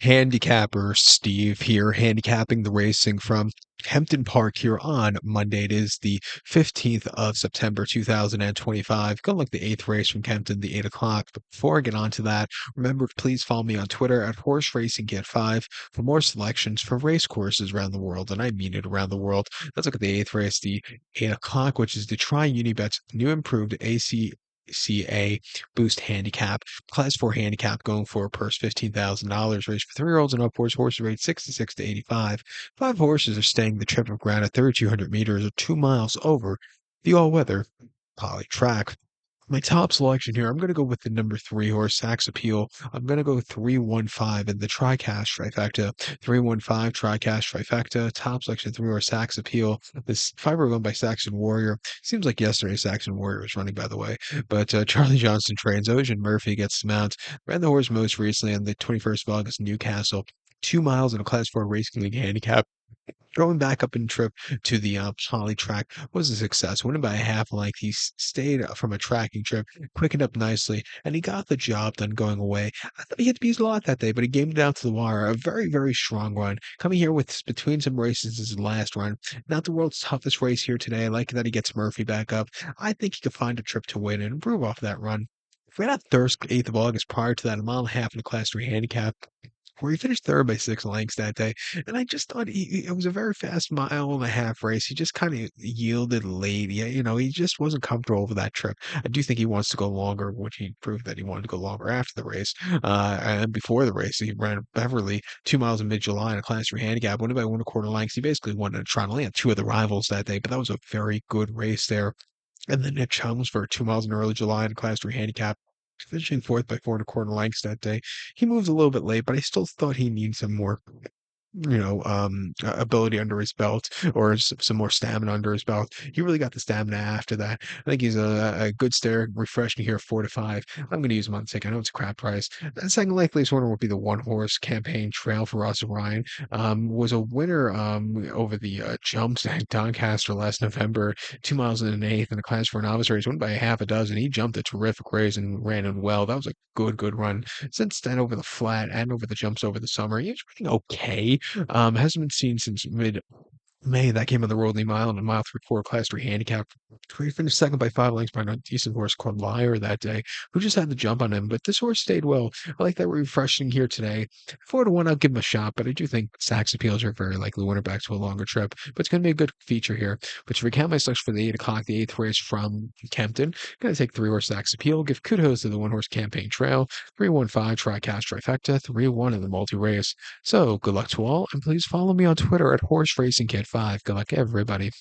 Handicapper Steve here, handicapping the racing from Kempton Park here on Monday. It is the 15th of September 2025. Gonna look the eighth race from Kempton, the 8 o'clock. But before I get on to that, remember to please follow me on Twitter at Horse Racing Kit 5 for more selections for race courses around the world, and I mean it around the world. Let's look at the eighth race, the 8 o'clock, which is the Tri Unibets new improved ACCA Boost Handicap. Class 4 handicap going for a purse $15,000. Race for 3-year-olds and upwards. Horses rated 66 to 85. Five horses are staying the trip of ground at 3,200 meters or 2 miles over the all-weather poly track. My top selection here, I'm going to go with the number 3 horse, Sax Appeal. I'm going to go 315 in the Tri-Cash trifecta. 315 Tri-Cash trifecta. Top selection 3 horse, Sax Appeal. This fiber run by Saxon Warrior. Seems like yesterday Saxon Warrior was running, by the way. But Charlie Johnson trains. Ocean Murphy gets the mount. Ran the horse most recently on the 21st of August in Newcastle. 2 miles in a Class 4 Racing League handicap. Going back up in trip to the Poly track was a success. Winning by a half length, he stayed from a tracking trip, quickened up nicely, and he got the job done going away. I thought he had to be used a lot that day, but he gamed it down to the wire. A very, very strong run. Coming here with between some races his last run. Not the world's toughest race here today. I like that he gets Murphy back up. I think he could find a trip to win and improve off that run. Ran out Thursday, 8th of August. Prior to that, a mile and a half in a Class 3 handicap where he finished third by 6 lengths that day. And I just thought it was a very fast mile and a half race. He just kind of yielded late. Yeah, he just wasn't comfortable over that trip. I do think he wants to go longer, which he proved that he wanted to go longer after the race. And before the race, he ran Beverly 2 miles in mid-July in a Class 3 handicap, won it by 1 1/4 lengths. He basically won a Tron Land, two of the rivals that day, but that was a very good race there. And then Nick Chums for 2 miles in early July in a Class 3 handicap, finishing fourth by 4 1/4 lengths that day. He moves a little bit late, but I still thought he needs some more ability under his belt or some more stamina under his belt. He really got the stamina after that. I think he's a good stare, refreshing here, 4 to 5. I'm going to use him on the ticket. I know it's a crap price. The second likeliest winner would be the 1 horse Campaign Trail for Russell Ryan. Was a winner over the jumps at Doncaster last November, 2 miles in an eighth in a Class 4 novice race, won by a half a dozen. He jumped a terrific race and ran in well. That was a good run. Since then, over the flat and over the jumps over the summer, he was running okay. Hasn't been seen since mid-May. That came on the Worldly Mile and a mile 3/4 Class 3 handicap. He finished second by 5 lengths behind a decent horse called Liar that day, who just had the jump on him. But this horse stayed well. I like that we're refreshing here today. 4 to 1, I'll give him a shot, but I do think Sax Appeals are very likely winner back to a longer trip. But it's going to be a good feature here. But to recount my selection for the 8 o'clock, the eighth race from Kempton, going to take 3 horse Sax Appeal, give kudos to the 1 horse Campaign Trail, 315 Tri-Cash Trifecta, 3-1 in the multi-race. So good luck to all, and please follow me on Twitter at Horse Racing Kit 5. Good luck, everybody.